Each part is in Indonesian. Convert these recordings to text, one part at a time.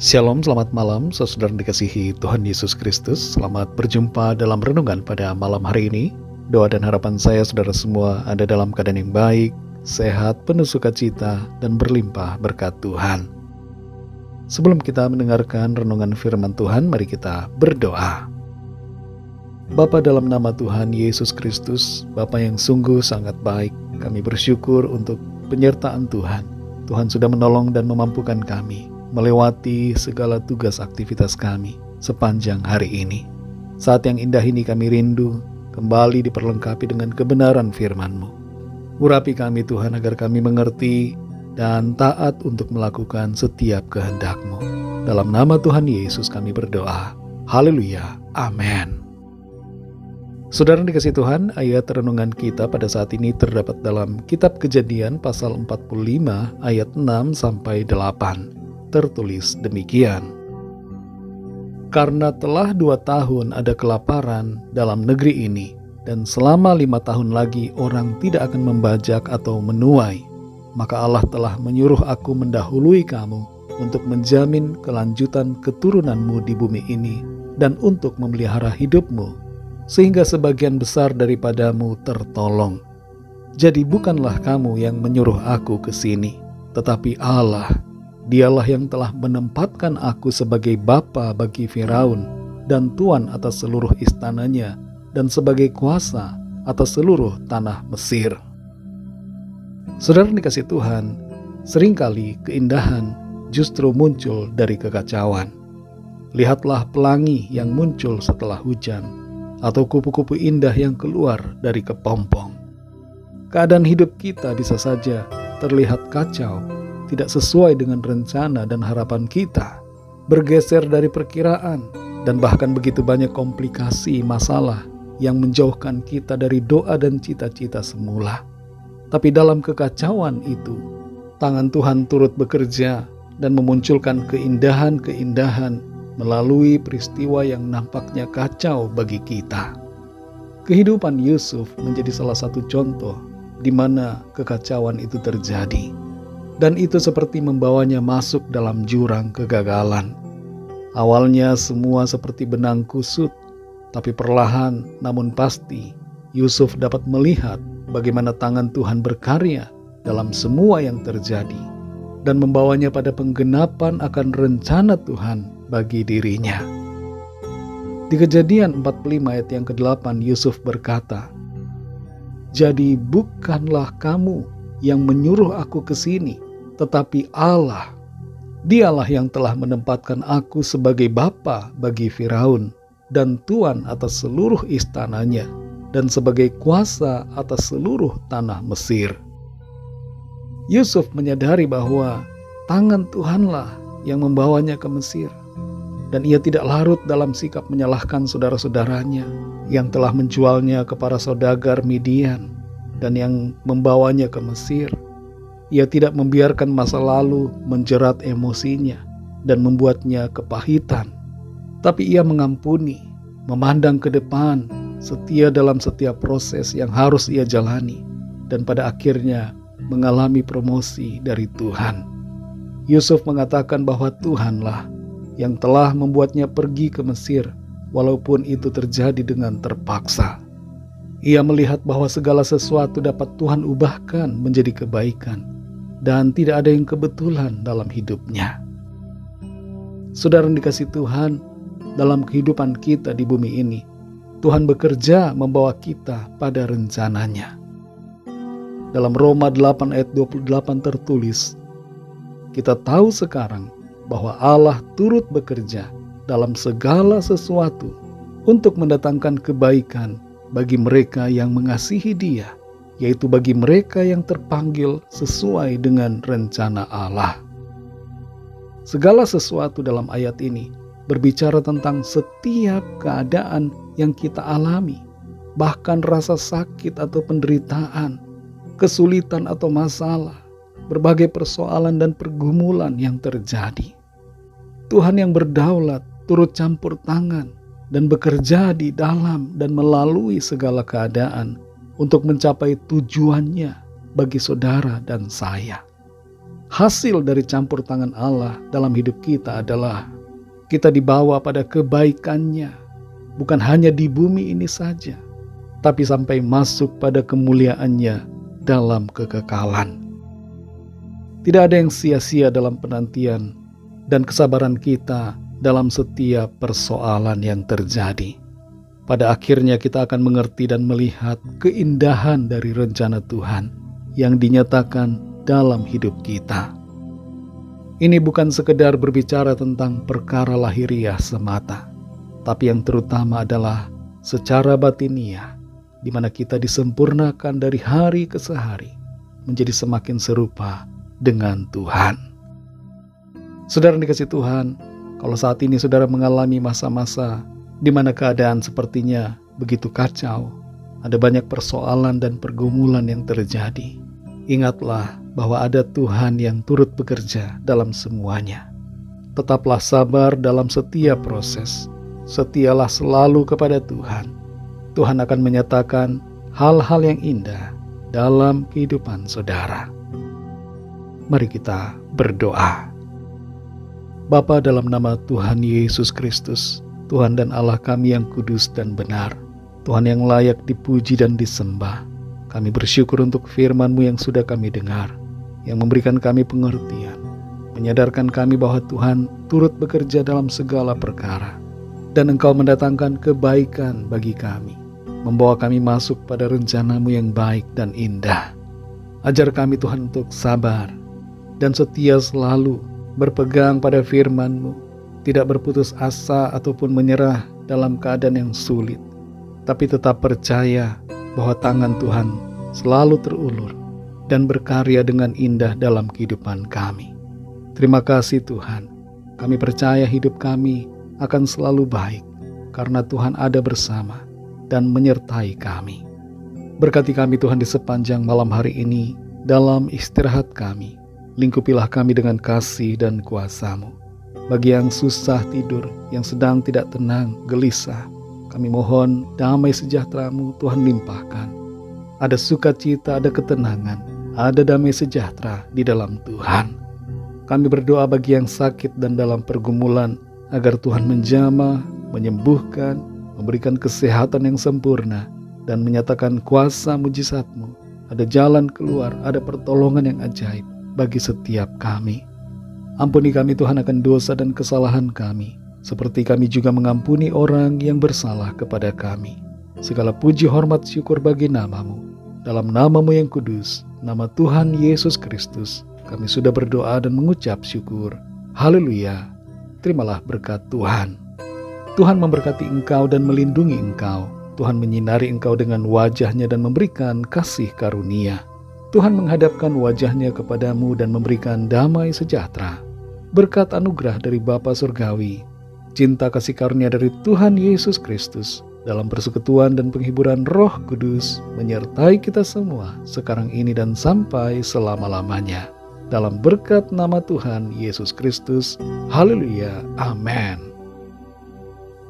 Shalom, selamat malam, saudara dikasihi Tuhan Yesus Kristus. Selamat berjumpa dalam renungan pada malam hari ini. Doa dan harapan saya saudara semua ada dalam keadaan yang baik, sehat, penuh sukacita, dan berlimpah berkat Tuhan. Sebelum kita mendengarkan renungan firman Tuhan, mari kita berdoa. Bapa, dalam nama Tuhan Yesus Kristus, Bapa yang sungguh sangat baik, kami bersyukur untuk penyertaan Tuhan. Tuhan sudah menolong dan memampukan kami melewati segala tugas aktivitas kami sepanjang hari ini. Saat yang indah ini kami rindu kembali diperlengkapi dengan kebenaran firman-Mu. Urapi kami Tuhan agar kami mengerti dan taat untuk melakukan setiap kehendak-Mu. Dalam nama Tuhan Yesus kami berdoa. Haleluya. Amin. Saudara dikasih Tuhan, ayat renungan kita pada saat ini terdapat dalam Kitab Kejadian pasal 45 ayat 6-8. Tertulis demikian. Karena telah 2 tahun ada kelaparan dalam negeri ini, dan selama 5 tahun lagi orang tidak akan membajak atau menuai, maka Allah telah menyuruh aku mendahului kamu untuk menjamin kelanjutan keturunanmu di bumi ini dan untuk memelihara hidupmu, sehingga sebagian besar daripadamu tertolong. Jadi bukanlah kamu yang menyuruh aku ke sini, tetapi Allah. Dialah yang telah menempatkan aku sebagai bapa bagi Firaun dan tuan atas seluruh istananya dan sebagai kuasa atas seluruh tanah Mesir. Saudara dikasih Tuhan, seringkali keindahan justru muncul dari kekacauan. Lihatlah pelangi yang muncul setelah hujan, atau kupu-kupu indah yang keluar dari kepompong. Keadaan hidup kita bisa saja terlihat kacau, tidak sesuai dengan rencana dan harapan kita, bergeser dari perkiraan, dan bahkan begitu banyak komplikasi masalah yang menjauhkan kita dari doa dan cita-cita semula. Tapi dalam kekacauan itu, tangan Tuhan turut bekerja dan memunculkan keindahan-keindahan melalui peristiwa yang nampaknya kacau bagi kita. Kehidupan Yusuf menjadi salah satu contoh di mana kekacauan itu terjadi. Dan itu seperti membawanya masuk dalam jurang kegagalan. Awalnya semua seperti benang kusut, tapi perlahan namun pasti Yusuf dapat melihat bagaimana tangan Tuhan berkarya dalam semua yang terjadi dan membawanya pada penggenapan akan rencana Tuhan bagi dirinya. Di Kejadian 45 ayat yang ke-8 Yusuf berkata, "Jadi bukanlah kamu yang menyuruh aku ke sini, tetapi Allah. Dialah yang telah menempatkan aku sebagai bapa bagi Firaun dan tuan atas seluruh istananya dan sebagai kuasa atas seluruh tanah Mesir." Yusuf menyadari bahwa tangan Tuhanlah yang membawanya ke Mesir, dan ia tidak larut dalam sikap menyalahkan saudara-saudaranya yang telah menjualnya ke para saudagar Midian dan yang membawanya ke Mesir. Ia tidak membiarkan masa lalu menjerat emosinya dan membuatnya kepahitan. Tapi ia mengampuni, memandang ke depan, setia dalam setiap proses yang harus ia jalani, dan pada akhirnya mengalami promosi dari Tuhan. Yusuf mengatakan bahwa Tuhanlah yang telah membuatnya pergi ke Mesir, walaupun itu terjadi dengan terpaksa. Ia melihat bahwa segala sesuatu dapat Tuhan ubahkan menjadi kebaikan, dan tidak ada yang kebetulan dalam hidupnya. Saudara dikasih Tuhan, dalam kehidupan kita di bumi ini, Tuhan bekerja membawa kita pada rencananya. Dalam Roma 8 ayat 28 tertulis, kita tahu sekarang bahwa Allah turut bekerja dalam segala sesuatu untuk mendatangkan kebaikan bagi mereka yang mengasihi Dia, yaitu bagi mereka yang terpanggil sesuai dengan rencana Allah. Segala sesuatu dalam ayat ini berbicara tentang setiap keadaan yang kita alami, bahkan rasa sakit atau penderitaan, kesulitan atau masalah, berbagai persoalan dan pergumulan yang terjadi. Tuhan yang berdaulat turut campur tangan dan bekerja di dalam dan melalui segala keadaan untuk mencapai tujuannya bagi saudara dan saya. hasil dari campur tangan Allah dalam hidup kita adalah kita dibawa pada kebaikannya, bukan hanya di bumi ini saja, tapi sampai masuk pada kemuliaannya dalam kekekalan. Tidak ada yang sia-sia dalam penantian dan kesabaran kita dalam setiap persoalan yang terjadi. Pada akhirnya kita akan mengerti dan melihat keindahan dari rencana Tuhan yang dinyatakan dalam hidup kita. Ini bukan sekedar berbicara tentang perkara lahiriah semata, tapi yang terutama adalah secara batiniah, di mana kita disempurnakan dari hari ke hari menjadi semakin serupa dengan Tuhan. Saudara dikasih Tuhan, kalau saat ini saudara mengalami masa-masa di mana keadaan sepertinya begitu kacau, ada banyak persoalan dan pergumulan yang terjadi, ingatlah bahwa ada Tuhan yang turut bekerja dalam semuanya. Tetaplah sabar dalam setiap proses. Setialah selalu kepada Tuhan. Tuhan akan menyatakan hal-hal yang indah dalam kehidupan saudara. Mari kita berdoa. Bapa, dalam nama Tuhan Yesus Kristus, Tuhan dan Allah kami yang kudus dan benar, Tuhan yang layak dipuji dan disembah, kami bersyukur untuk firman-Mu yang sudah kami dengar, yang memberikan kami pengertian, menyadarkan kami bahwa Tuhan turut bekerja dalam segala perkara, dan Engkau mendatangkan kebaikan bagi kami, membawa kami masuk pada rencana-Mu yang baik dan indah. Ajar kami Tuhan untuk sabar dan setia selalu berpegang pada firman-Mu, tidak berputus asa ataupun menyerah dalam keadaan yang sulit, tapi tetap percaya bahwa tangan Tuhan selalu terulur dan berkarya dengan indah dalam kehidupan kami. Terima kasih Tuhan, kami percaya hidup kami akan selalu baik karena Tuhan ada bersama dan menyertai kami. Berkati kami Tuhan di sepanjang malam hari ini dalam istirahat kami. Lingkupilah kami dengan kasih dan kuasa-Mu. Bagi yang susah tidur, yang sedang tidak tenang, gelisah, kami mohon damai sejahtera-Mu Tuhan limpahkan. Ada sukacita, ada ketenangan, ada damai sejahtera di dalam Tuhan. Kami berdoa bagi yang sakit dan dalam pergumulan, agar Tuhan menjamah, menyembuhkan, memberikan kesehatan yang sempurna, dan menyatakan kuasa mujizat-Mu. Ada jalan keluar, ada pertolongan yang ajaib bagi setiap kami. Ampuni kami Tuhan akan dosa dan kesalahan kami, seperti kami juga mengampuni orang yang bersalah kepada kami. Segala puji hormat syukur bagi nama-Mu. Dalam nama-Mu yang kudus, nama Tuhan Yesus Kristus, kami sudah berdoa dan mengucap syukur. Haleluya. Terimalah berkat Tuhan. Tuhan memberkati engkau dan melindungi engkau. Tuhan menyinari engkau dengan wajah-Nya dan memberikan kasih karunia. Tuhan menghadapkan wajah-Nya kepadamu dan memberikan damai sejahtera. Berkat anugerah dari Bapa Surgawi, cinta kasih karunia dari Tuhan Yesus Kristus, dalam persekutuan dan penghiburan Roh Kudus, menyertai kita semua sekarang ini dan sampai selama-lamanya. Dalam berkat nama Tuhan Yesus Kristus. Haleluya. Amin.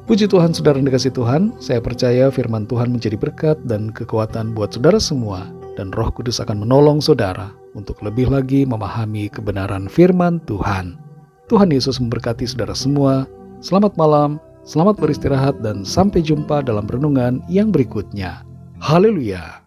Puji Tuhan, saudara yang dikasih Tuhan, saya percaya firman Tuhan menjadi berkat dan kekuatan buat saudara semua, dan Roh Kudus akan menolong saudara untuk lebih lagi memahami kebenaran firman Tuhan. Tuhan Yesus memberkati saudara semua. Selamat malam, selamat beristirahat, dan sampai jumpa dalam renungan yang berikutnya. Haleluya.